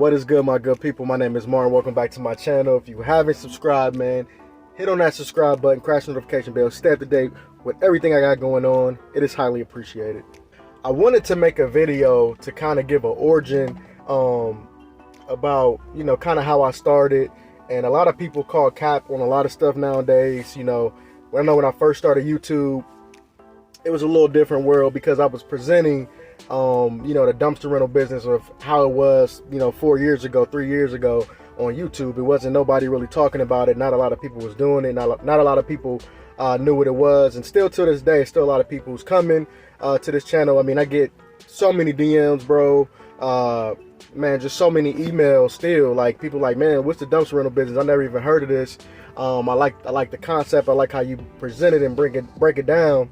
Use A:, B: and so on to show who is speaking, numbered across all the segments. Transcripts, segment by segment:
A: What is good, my good people? My name is Martin. Welcome back to my channel. If you haven't subscribed, man, hit on that subscribe button, crash the notification bell, stay up to date with everything I got going on. It is highly appreciated. I wanted to make a video to kind of give an origin about, kind of how I started. And a lot of people call cap on a lot of stuff nowadays. I know when I first started YouTube, it was a little different world because I was presenting the dumpster rental business of how it was, 4 years ago, 3 years ago on YouTube. It wasn't nobody really talking about it. Not a lot of people was doing it. Not a lot of people knew what it was. And still to this day, still a lot of people who's coming to this channel. I mean, I get so many DMs, bro. Man, just so many emails still. Like, people like, man, what's the dumpster rental business? I never even heard of this. I like the concept. I like how you present it and break it down.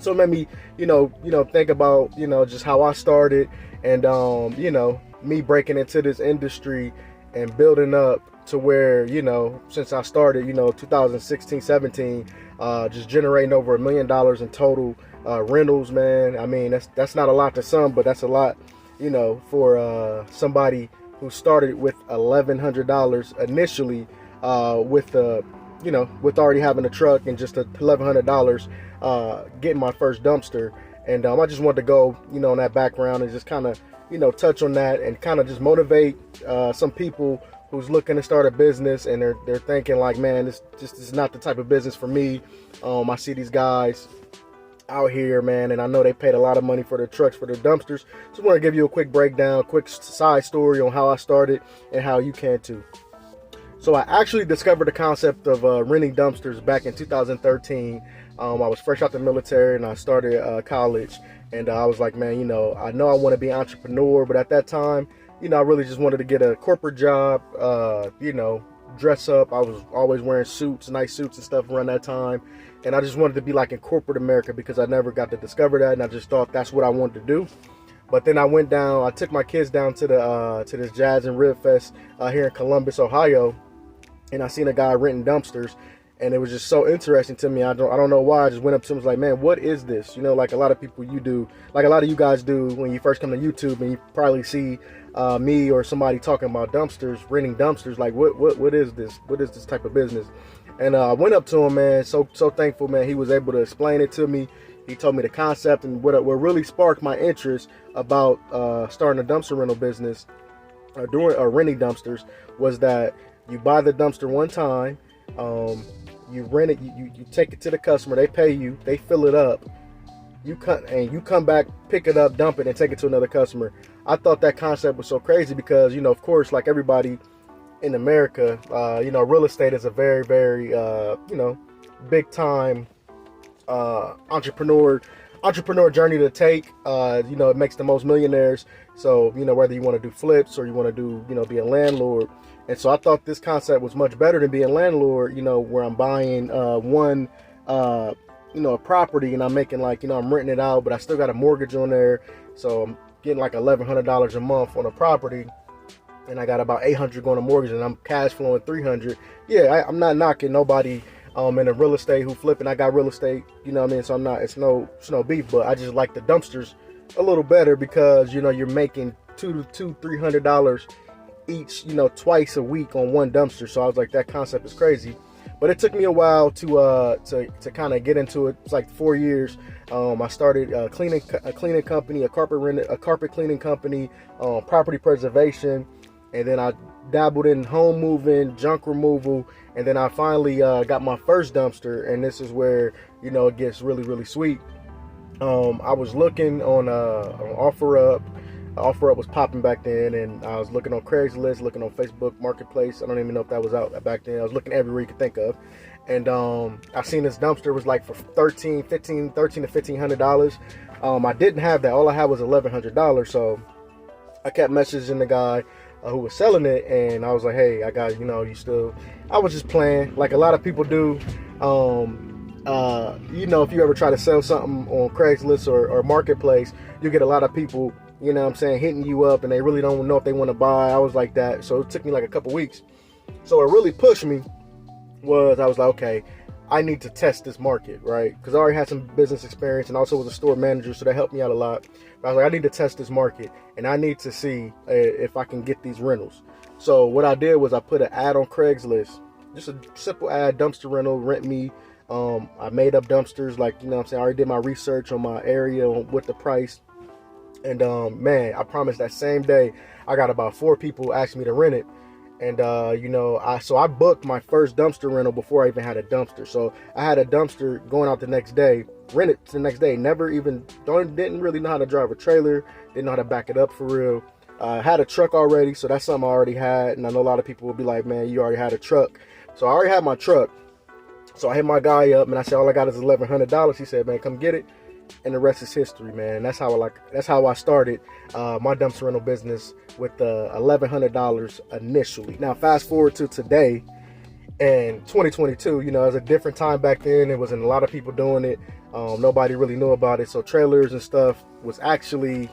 A: So it made me, think about, just how I started and, me breaking into this industry and building up to where, since I started, 2016, 17, just generating over $1 million in total rentals, man. I mean, that's not a lot to some, but that's a lot, for somebody who started with $1,100 initially with already having a truck and just $1,100 getting my first dumpster. And I just wanted to go on that background and just kind of touch on that and kind of just motivate some people who's looking to start a business and they're thinking like, man, this is not the type of business for me. I see these guys out here, man, and I know they paid a lot of money for their trucks, for their dumpsters. Just want to give you a quick breakdown, quick side story on how I started and how you can too. So I actually discovered the concept of renting dumpsters back in 2013. I was fresh out the military and I started college, and I was like, man, I know I want to be an entrepreneur, but at that time, I really just wanted to get a corporate job, dress up. I was always wearing suits, nice suits and stuff around that time, and I just wanted to be like in corporate America because I never got to discover that, and I just thought that's what I wanted to do. But then I took my kids down to this Jazz and Rib Fest here in Columbus, Ohio, and I seen a guy renting dumpsters. And it was just so interesting to me. I don't know why. I just went up to him and was like, man, what is this? Like a lot of people like a lot of you guys do when you first come to YouTube, and you probably see me or somebody talking about dumpsters, renting dumpsters. Like, what is this? What is this type of business? And I went up to him, man. So thankful, man. He was able to explain it to me. He told me the concept, and what really sparked my interest about starting a dumpster rental business or renting dumpsters was that you buy the dumpster one time. You rent it, you take it to the customer, they pay you, they fill it up, you come back, pick it up, dump it, and take it to another customer. I thought that concept was so crazy because, of course, like everybody in America, real estate is a very, very, big time entrepreneur journey to take. It makes the most millionaires. So, whether you want to do flips or you want to do, be a landlord. And so I thought this concept was much better than being a landlord, where I'm buying a property and I'm making I'm renting it out, but I still got a mortgage on there. So I'm getting like $1,100 a month on a property, and I got about $800 going to mortgage, and I'm cash flowing $300. Yeah, I'm not knocking nobody in the real estate who flipping. I got real estate, so it's no beef, but I just like the dumpsters a little better because, you're making $200-$300 each, twice a week on one dumpster. So I was like, that concept is crazy. But it took me a while to kind of get into it. It's like 4 years. I started a cleaning company, a carpet cleaning company, property preservation, and then I dabbled in home moving, junk removal, and then I finally got my first dumpster. And this is where it gets really, really sweet. I was looking on OfferUp. OfferUp was popping back then, and I was looking on Craigslist, looking on Facebook Marketplace. I don't even know if that was out back then. I was looking everywhere you could think of, and I seen this dumpster was like for $1,300 to $1,500. I didn't have that. All I had was $1,100. So I kept messaging the guy who was selling it, and I was like, hey, I got I was just playing like a lot of people do. If you ever try to sell something on Craigslist or Marketplace, you get a lot of people, hitting you up, and they really don't know if they want to buy. I was like that. So it took me like a couple weeks. So it really pushed me I was like, okay, I need to test this market, right? Because I already had some business experience and also was a store manager, so that helped me out a lot. But I was like, I need to test this market and I need to see if I can get these rentals. So what I did was I put an ad on Craigslist, just a simple ad, dumpster rental, rent me. I made up dumpsters, like, you know what I'm saying, I already did my research on my area with the price. And man, I promise that same day, I got about 4 people asking me to rent it. And you know, I booked my first dumpster rental before I even had a dumpster. So I had a dumpster going out the next day, rented the next day. Didn't really know how to drive a trailer, didn't know how to back it up for real. Had a truck already, so that's something I already had. And I know a lot of people will be like, man, you already had a truck. So I already had my truck. So I hit my guy up and I said, all I got is $1,100. He said, man, come get it. And the rest is history, man. That's how I started my dumpster rental business with $1,100 initially. Now, fast forward to today and 2022. You know, it was a different time back then. It wasn't a lot of people doing it. Nobody really knew about it. So trailers and stuff was actually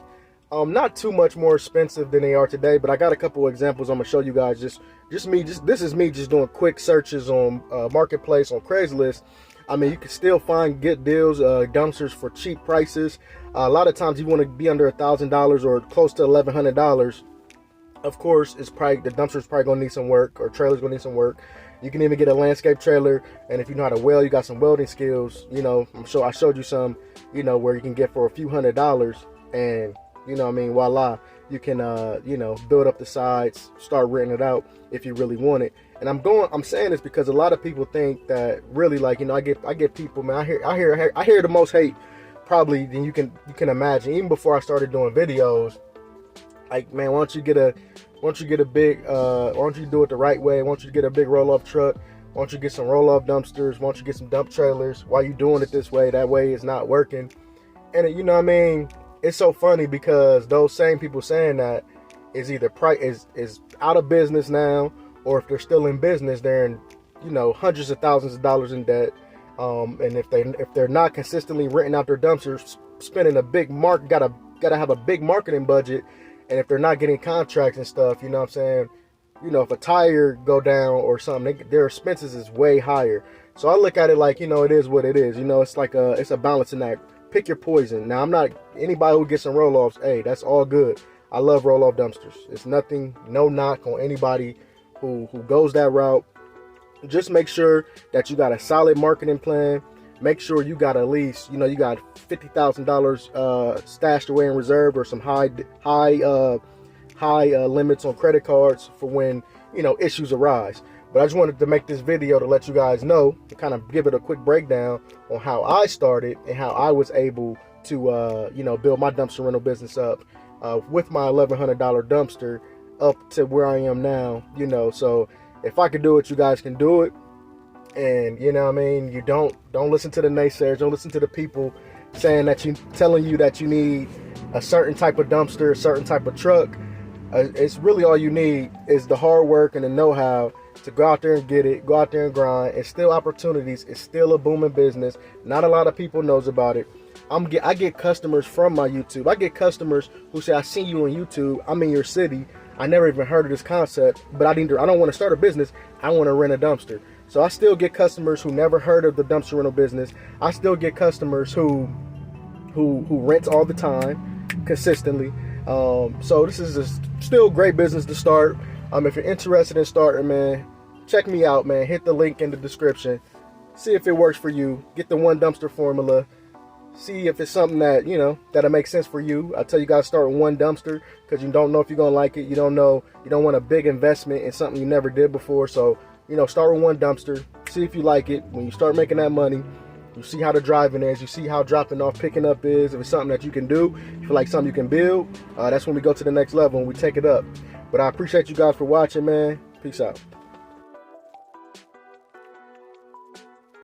A: not too much more expensive than they are today. But I got a couple of examples I'm gonna show you guys. This is me just doing quick searches on Marketplace, on Craigslist. I mean, you can still find good deals, dumpsters for cheap prices. A lot of times you want to be under $1,000 or close to $1,100. Of course, the dumpster's probably gonna need some work, or trailer's gonna need some work. You can even get a landscape trailer, and if you know how to weld, you got some welding skills. You know, I showed you some, you know, where you can get for a few $100s, and you know what I mean, voila, you can you know, build up the sides, start renting it out if you really want it. And I'm saying this because a lot of people think that really, like, you know, I get people, man, I hear the most hate probably than you can imagine. Even before I started doing videos, like, man, why don't you do it the right way? Why don't you get a big roll-off truck? Why don't you get some roll-off dumpsters? Why don't you get some dump trailers? Why are you doing it this way? That way it's not working. And you know what I mean? It's so funny because those same people saying that is either is out of business now, or if they're still in business, they're in, you know, hundreds of thousands of dollars in debt. And if they're not consistently renting out their dumpsters, spending a big gotta have a big marketing budget. And if they're not getting contracts and stuff, you know what I'm saying? You know, if a tire go down or something, their expenses is way higher. So I look at it like, you know, it is what it is. You know, it's like it's a balancing act. Pick your poison. Now, I'm not anybody who gets some roll-offs. Hey, that's all good. I love roll-off dumpsters. It's nothing, no knock on anybody who goes that route. Just make sure that you got a solid marketing plan. Make sure you got at least, you know, you got $50,000 stashed away in reserve, or some high limits on credit cards for when, you know, issues arise. But I just wanted to make this video to let you guys know, to kind of give it a quick breakdown on how I started and how I was able to, you know, build my dumpster rental business up with my $1,100 dumpster up to where I am now, you know. So if I could do it, you guys can do it. And you know what I mean, you don't listen to the naysayers, don't listen to the people telling you that you need a certain type of dumpster, a certain type of truck. It's really all you need is the hard work and the know-how to go out there and get it, go out there and grind. It's still opportunities. It's still a booming business. Not a lot of people knows about it. I get customers from my YouTube. I get customers who say, I see you on YouTube. I'm in your city. I never even heard of this concept, but I don't want to start a business. I want to rent a dumpster. So I still get customers who never heard of the dumpster rental business. I still get customers who rent all the time, consistently. So this is still great business to start. If you're interested in starting, man, check me out, man. Hit the link in the description. See if it works for you. Get the one dumpster formula. See if it's something that, you know, that'll make sense for you. I tell you guys, start with one dumpster because you don't know if you're gonna like it. You don't know. You don't want a big investment in something you never did before. So, you know, start with one dumpster. See if you like it. When you start making that money, you see how the driving is. You see how dropping off, picking up is. If it's something that you can do, if you feel like something you can build, that's when we go to the next level and we take it up. But I appreciate you guys for watching, man. Peace out.